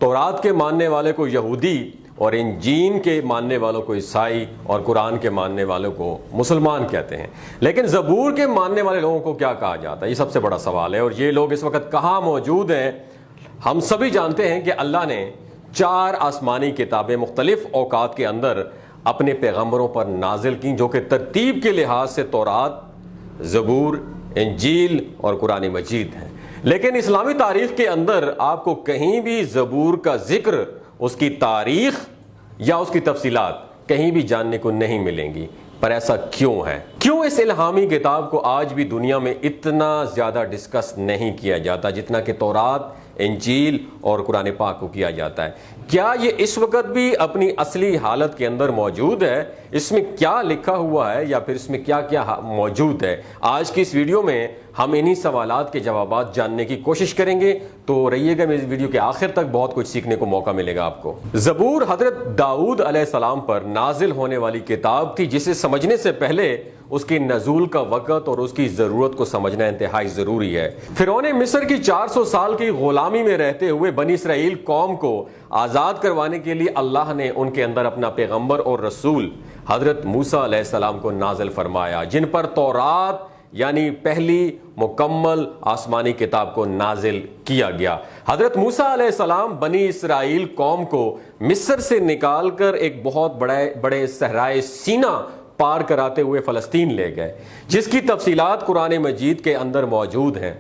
تورات کے ماننے والے کو یہودی اور انجیل کے ماننے والوں کو عیسائی اور قرآن کے ماننے والوں کو مسلمان کہتے ہیں۔ لیکن زبور کے ماننے والے لوگوں کو کیا کہا جاتا ہے؟ یہ سب سے بڑا سوال ہے، اور یہ لوگ اس وقت کہاں موجود ہیں؟ ہم سبھی جانتے ہیں کہ اللہ نے 4 آسمانی کتابیں مختلف اوقات کے اندر اپنے پیغمبروں پر نازل کی، جو کہ ترتیب کے لحاظ سے تورات، زبور، انجیل اور قرآن مجید ہیں۔ لیکن اسلامی تاریخ کے اندر آپ کو کہیں بھی زبور کا ذکر، اس کی تاریخ یا اس کی تفصیلات کہیں بھی جاننے کو نہیں ملیں گی۔ پر ایسا کیوں ہے؟ کیوں اس الہامی کتاب کو آج بھی دنیا میں اتنا زیادہ ڈسکس نہیں کیا جاتا جتنا کہ تورات، انجیل اور قرآن پاک کو کیا جاتا ہے؟ کیا یہ اس وقت بھی اپنی اصلی حالت کے اندر موجود ہے؟ اس میں کیا لکھا ہوا ہے یا پھر اس میں کیا کیا موجود ہے؟ آج کی اس ویڈیو میں ہم انہی سوالات کے جوابات جاننے کی کوشش کریں گے، تو رہیے گا میری ویڈیو کے آخر تک، بہت کچھ سیکھنے کو موقع ملے گا آپ کو۔ زبور حضرت داؤد علیہ السلام پر نازل ہونے والی کتاب تھی، جسے سمجھنے سے پہلے اس کی نزول کا وقت اور اس کی ضرورت کو سمجھنا انتہائی ضروری ہے۔ فرعون مصر کی 400 سال کی غلامی میں رہتے ہوئے بنی اسرائیل قوم کو آزاد کروانے کے لیے اللہ نے ان کے اندر اپنا پیغمبر اور رسول حضرت موسیٰ علیہ السلام کو نازل فرمایا، جن پر تورات یعنی پہلی مکمل آسمانی کتاب کو نازل کیا گیا۔ حضرت موسیٰ علیہ السلام بنی اسرائیل قوم کو مصر سے نکال کر ایک بہت بڑے صحرائے سینا پار کراتے ہوئے فلسطین لے گئے، جس کی تفصیلات قرآن مجید کے اندر موجود ہیں۔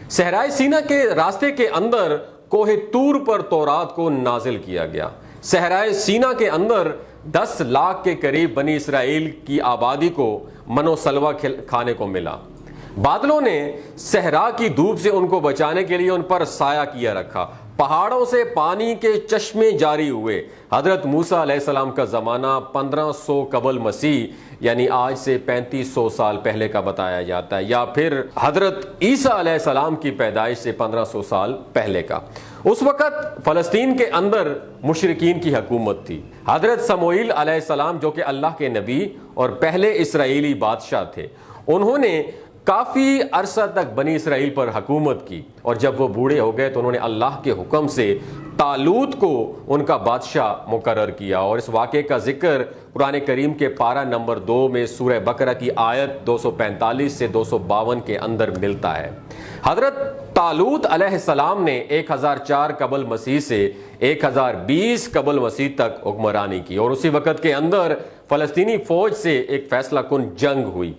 صحرائے سینا کے راستے کے اندر کوہ طور پر تورات کو نازل کیا گیا۔ صحرائے سینا کے اندر 10 لاکھ کے قریب بنی اسرائیل کی آبادی کو من و سلوہ کھانے کو ملا۔ بادلوں نے صحرا کی دھوپ سے ان کو بچانے کے لیے ان پر سایہ کیا رکھا، پہاڑوں سے پانی کے چشمے جاری ہوئے۔ حضرت موسیٰ علیہ السلام کا زمانہ 1500 قبل مسیح یعنی آج سے 3500 سال پہلے کا بتایا جاتا ہے، یا پھر حضرت عیسیٰ علیہ السلام کی پیدائش سے 1500 سال پہلے کا۔ اس وقت فلسطین کے اندر مشرکین کی حکومت تھی۔ حضرت سموئیل علیہ السلام جو کہ اللہ کے نبی اور پہلے اسرائیلی بادشاہ تھے، انہوں نے کافی عرصہ تک بنی اسرائیل پر حکومت کی، اور جب وہ بوڑھے ہو گئے تو انہوں نے اللہ کے حکم سے طالوت کو ان کا بادشاہ مقرر کیا، اور اس واقعے کا ذکر قرآن کریم کے پارہ نمبر 2 میں سورہ بقرہ کی آیت 245 سے 252 کے اندر ملتا ہے۔ حضرت طالوت علیہ السلام نے 1004 قبل مسیح سے 1020 قبل مسیح تک حکمرانی کی، اور اسی وقت کے اندر فلسطینی فوج سے ایک فیصلہ کن جنگ ہوئی۔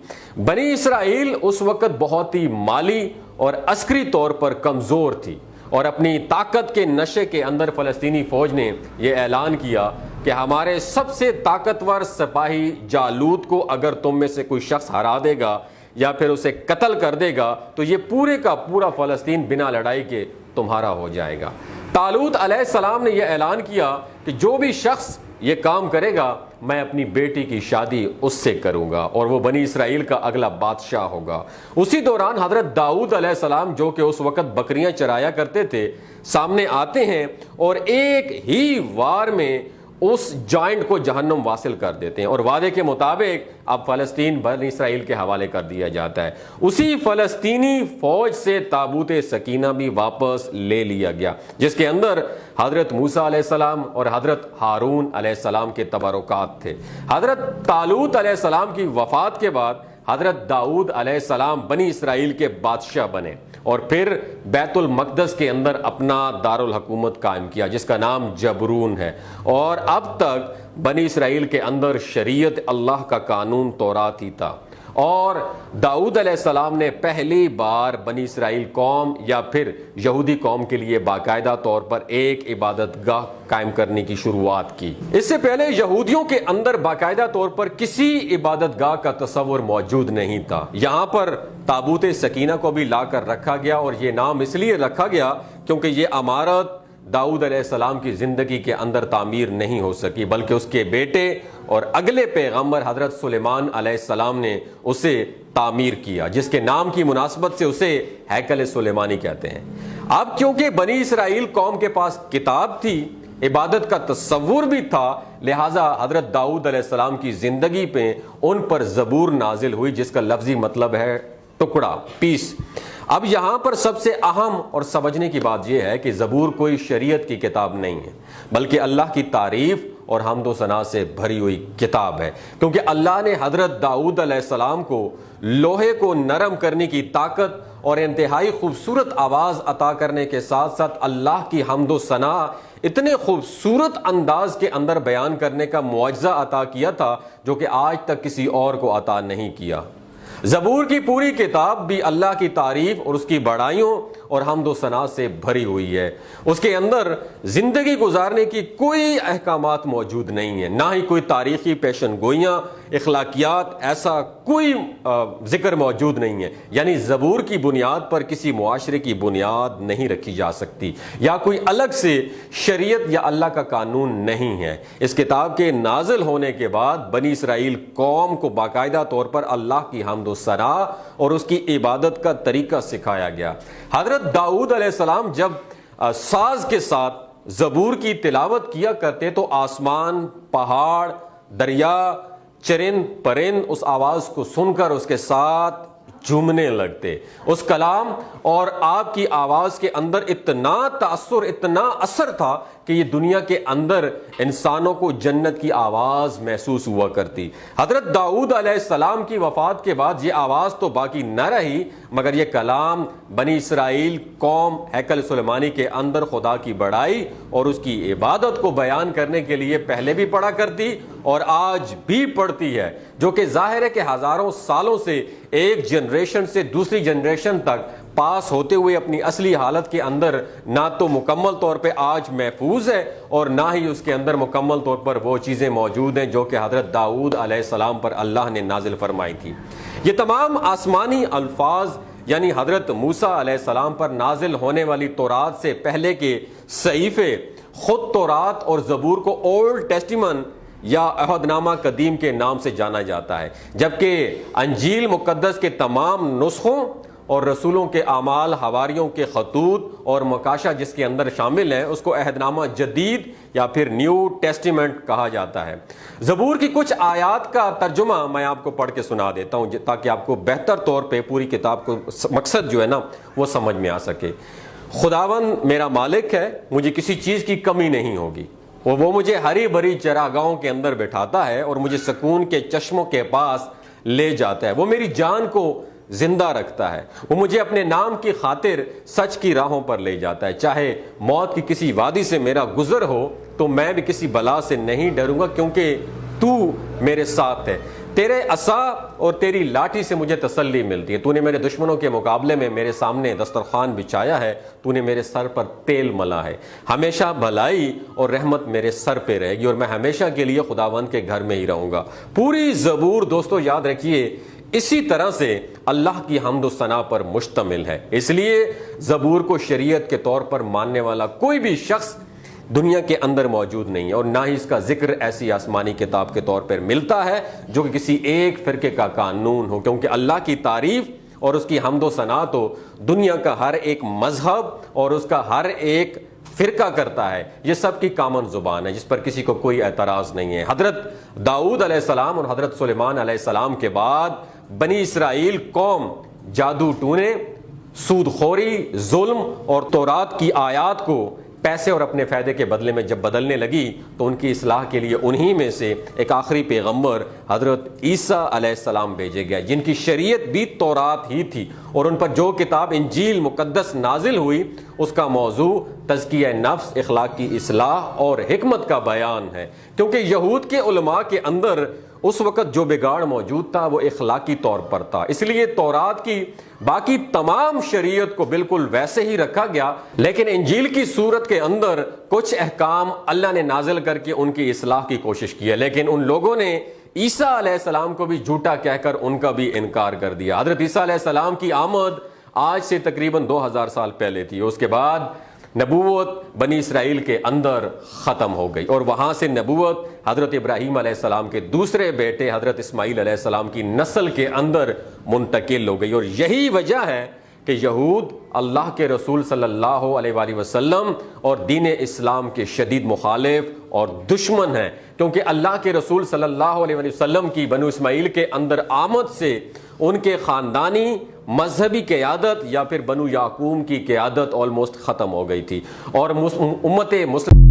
بنی اسرائیل اس وقت بہت ہی مالی اور عسکری طور پر کمزور تھی، اور اپنی طاقت کے نشے کے اندر فلسطینی فوج نے یہ اعلان کیا کہ ہمارے سب سے طاقتور سپاہی جالوت کو اگر تم میں سے کوئی شخص ہرا دے گا یا پھر اسے قتل کر دے گا تو یہ پورے کا پورا فلسطین بنا لڑائی کے تمہارا ہو جائے گا۔ طالوت علیہ السلام نے یہ اعلان کیا کہ جو بھی شخص یہ کام کرے گا میں اپنی بیٹی کی شادی اس سے کروں گا، اور وہ بنی اسرائیل کا اگلا بادشاہ ہوگا۔ اسی دوران حضرت داؤد علیہ السلام جو کہ اس وقت بکریاں چرایا کرتے تھے سامنے آتے ہیں، اور ایک ہی وار میں اس جائنٹ کو جہنم واصل کر دیتے ہیں، اور وعدے کے مطابق اب فلسطین بنی اسرائیل کے حوالے کر دیا جاتا ہے۔ اسی فلسطینی فوج سے تابوت سکینہ بھی واپس لے لیا گیا، جس کے اندر حضرت موسیٰ علیہ السلام اور حضرت ہارون علیہ السلام کے تبرکات تھے۔ حضرت طالوت علیہ السلام کی وفات کے بعد حضرت داؤد علیہ السلام بنی اسرائیل کے بادشاہ بنے، اور پھر بیت المقدس کے اندر اپنا دارالحکومت قائم کیا جس کا نام جبرون ہے، اور اب تک بنی اسرائیل کے اندر شریعت اللہ کا قانون تورات ہی تھا۔ اور داؤد علیہ السلام نے پہلی بار بنی اسرائیل قوم یا پھر یہودی قوم کے لیے باقاعدہ طور پر ایک عبادت گاہ قائم کرنے کی شروعات کی۔ اس سے پہلے یہودیوں کے اندر باقاعدہ طور پر کسی عبادت گاہ کا تصور موجود نہیں تھا۔ یہاں پر تابوت سکینہ کو بھی لا کر رکھا گیا، اور یہ نام اس لیے رکھا گیا کیونکہ یہ عمارت داؤد علیہ السلام کی زندگی کے اندر تعمیر نہیں ہو سکی، بلکہ اس کے بیٹے اور اگلے پیغمبر حضرت سلیمان علیہ السلام نے اسے تعمیر کیا، جس کے نام کی مناسبت سے اسے ہیکل سلیمانی کہتے ہیں۔ اب کیونکہ بنی اسرائیل قوم کے پاس کتاب تھی، عبادت کا تصور بھی تھا، لہٰذا حضرت داؤد علیہ السلام کی زندگی پہ ان پر زبور نازل ہوئی، جس کا لفظی مطلب ہے ٹکڑا، پیس۔ اب یہاں پر سب سے اہم اور سمجھنے کی بات یہ ہے کہ زبور کوئی شریعت کی کتاب نہیں ہے، بلکہ اللہ کی تعریف اور حمد و ثنا سے بھری ہوئی کتاب ہے، کیونکہ اللہ نے حضرت داؤد علیہ السلام کو لوہے کو نرم کرنے کی طاقت اور انتہائی خوبصورت آواز عطا کرنے کے ساتھ ساتھ اللہ کی حمد و ثنا اتنے خوبصورت انداز کے اندر بیان کرنے کا معجزہ عطا کیا تھا جو کہ آج تک کسی اور کو عطا نہیں کیا۔ زبور کی پوری کتاب بھی اللہ کی تعریف اور اس کی بڑائیوں اور حمد و ثنا سے بھری ہوئی ہے۔ اس کے اندر زندگی گزارنے کی کوئی احکامات موجود نہیں ہیں، نہ ہی کوئی تاریخی پیشن گوئیاں، اخلاقیات، ایسا کوئی ذکر موجود نہیں ہے۔ یعنی زبور کی بنیاد پر کسی معاشرے کی بنیاد نہیں رکھی جا سکتی، یا کوئی الگ سے شریعت یا اللہ کا قانون نہیں ہے۔ اس کتاب کے نازل ہونے کے بعد بنی اسرائیل قوم کو باقاعدہ طور پر اللہ کی حمد و ثنا اور اس کی عبادت کا طریقہ سکھایا گیا۔ حضرت داؤد علیہ السلام جب ساز کے ساتھ زبور کی تلاوت کیا کرتے تو آسمان، پہاڑ، دریا، چرند پرند اس آواز کو سن کر اس کے ساتھ جھومنے لگتے۔ اس کلام اور آپ کی آواز کے اندر اتنا تاثر، اتنا اثر تھا کہ یہ دنیا کے اندر انسانوں کو جنت کی آواز محسوس ہوا کرتی۔ حضرت داؤد علیہ السلام کی وفات کے بعد یہ آواز تو باقی نہ رہی، مگر یہ کلام بنی اسرائیل قوم ہیکل سلیمانی کے اندر خدا کی بڑائی اور اس کی عبادت کو بیان کرنے کے لیے پہلے بھی پڑھا کرتی اور آج بھی پڑھتی ہے، جو کہ ظاہر ہے کہ ہزاروں سالوں سے ایک جنریشن سے دوسری جنریشن تک پاس ہوتے ہوئے اپنی اصلی حالت کے اندر نہ تو مکمل طور پہ آج محفوظ ہے اور نہ ہی اس کے اندر مکمل طور پر وہ چیزیں موجود ہیں جو کہ حضرت داؤد علیہ السلام پر اللہ نے نازل فرمائی تھی۔ یہ تمام آسمانی الفاظ یعنی حضرت موسیٰ علیہ السلام پر نازل ہونے والی تورات سے پہلے کے صحیفے خود تورات اور زبور کو اولڈ ٹیسٹیمن یا عہد نامہ قدیم کے نام سے جانا جاتا ہے، جبکہ انجیل مقدس کے تمام نسخوں اور رسولوں کے اعمال، حواریوں کے خطوط اور مکاشہ جس کے اندر شامل ہیں اس کو عہد نامہ جدید یا پھر نیو ٹیسٹیمنٹ کہا جاتا ہے۔ زبور کی کچھ آیات کا ترجمہ میں آپ کو پڑھ کے سنا دیتا ہوں تاکہ آپ کو بہتر طور پہ پوری کتاب کو مقصد جو ہے نا وہ سمجھ میں آ سکے۔ خداوند میرا مالک ہے، مجھے کسی چیز کی کمی نہیں ہوگی، وہ مجھے ہری بھری چراگاہوں کے اندر بٹھاتا ہے اور مجھے سکون کے چشموں کے پاس لے جاتا ہے، وہ میری جان کو زندہ رکھتا ہے، وہ مجھے اپنے نام کی خاطر سچ کی راہوں پر لے جاتا ہے، چاہے موت کی کسی وادی سے میرا گزر ہو تو میں بھی کسی بلا سے نہیں ڈروں گا، کیونکہ تو میرے ساتھ ہے، تیرے عصا اور تیری لاٹھی سے مجھے تسلی ملتی ہے، تو نے میرے دشمنوں کے مقابلے میں میرے سامنے دسترخوان بچھایا ہے، تو نے میرے سر پر تیل ملا ہے، ہمیشہ بھلائی اور رحمت میرے سر پہ رہے گی اور میں ہمیشہ کے لیے خداوند کے گھر میں ہی رہوں گا۔ پوری زبور دوستو یاد رکھیے اسی طرح سے اللہ کی حمد و ثنا پر مشتمل ہے، اس لیے زبور کو شریعت کے طور پر ماننے والا کوئی بھی شخص دنیا کے اندر موجود نہیں ہے، اور نہ ہی اس کا ذکر ایسی آسمانی کتاب کے طور پر ملتا ہے جو کہ کسی ایک فرقے کا قانون ہو، کیونکہ اللہ کی تعریف اور اس کی حمد و ثنا تو دنیا کا ہر ایک مذہب اور اس کا ہر ایک فرقہ کرتا ہے، یہ سب کی کامن زبان ہے جس پر کسی کو کوئی اعتراض نہیں ہے۔ حضرت داؤد علیہ السلام اور حضرت سلیمان علیہ السلام کے بعد بنی اسرائیل قوم جادو ٹونے، سود خوری، ظلم اور تورات کی آیات کو پیسے اور اپنے فائدے کے بدلے میں جب بدلنے لگی تو ان کی اصلاح کے لیے انہی میں سے ایک آخری پیغمبر حضرت عیسیٰ علیہ السلام بھیجے گئے، جن کی شریعت بھی تورات ہی تھی اور ان پر جو کتاب انجیل مقدس نازل ہوئی اس کا موضوع تزکیہ نفس، اخلاق کی اصلاح اور حکمت کا بیان ہے، کیونکہ یہود کے علماء کے اندر اس وقت جو بگاڑ موجود تھا وہ اخلاقی طور پر تھا، اس لیے تورات کی باقی تمام شریعت کو بالکل ویسے ہی رکھا گیا، لیکن انجیل کی صورت کے اندر کچھ احکام اللہ نے نازل کر کے ان کی اصلاح کی کوشش کی ہے، لیکن ان لوگوں نے عیسیٰ علیہ السلام کو بھی جھوٹا کہہ کر ان کا بھی انکار کر دیا۔ حضرت عیسیٰ علیہ السلام کی آمد آج سے تقریباً 2000 سال پہلے تھی، اس کے بعد نبوت بنی اسرائیل کے اندر ختم ہو گئی اور وہاں سے نبوت حضرت ابراہیم علیہ السلام کے دوسرے بیٹے حضرت اسماعیل علیہ السلام کی نسل کے اندر منتقل ہو گئی، اور یہی وجہ ہے کہ یہود اللہ کے رسول صلی اللہ علیہ وآلہ وسلم اور دین اسلام کے شدید مخالف اور دشمن ہیں، کیونکہ اللہ کے رسول صلی اللہ علیہ وآلہ وسلم کی بنو اسماعیل کے اندر آمد سے ان کے خاندانی مذہبی قیادت یا پھر بنو یعقوب کی قیادت آلموسٹ ختم ہو گئی تھی، اور امت مسلم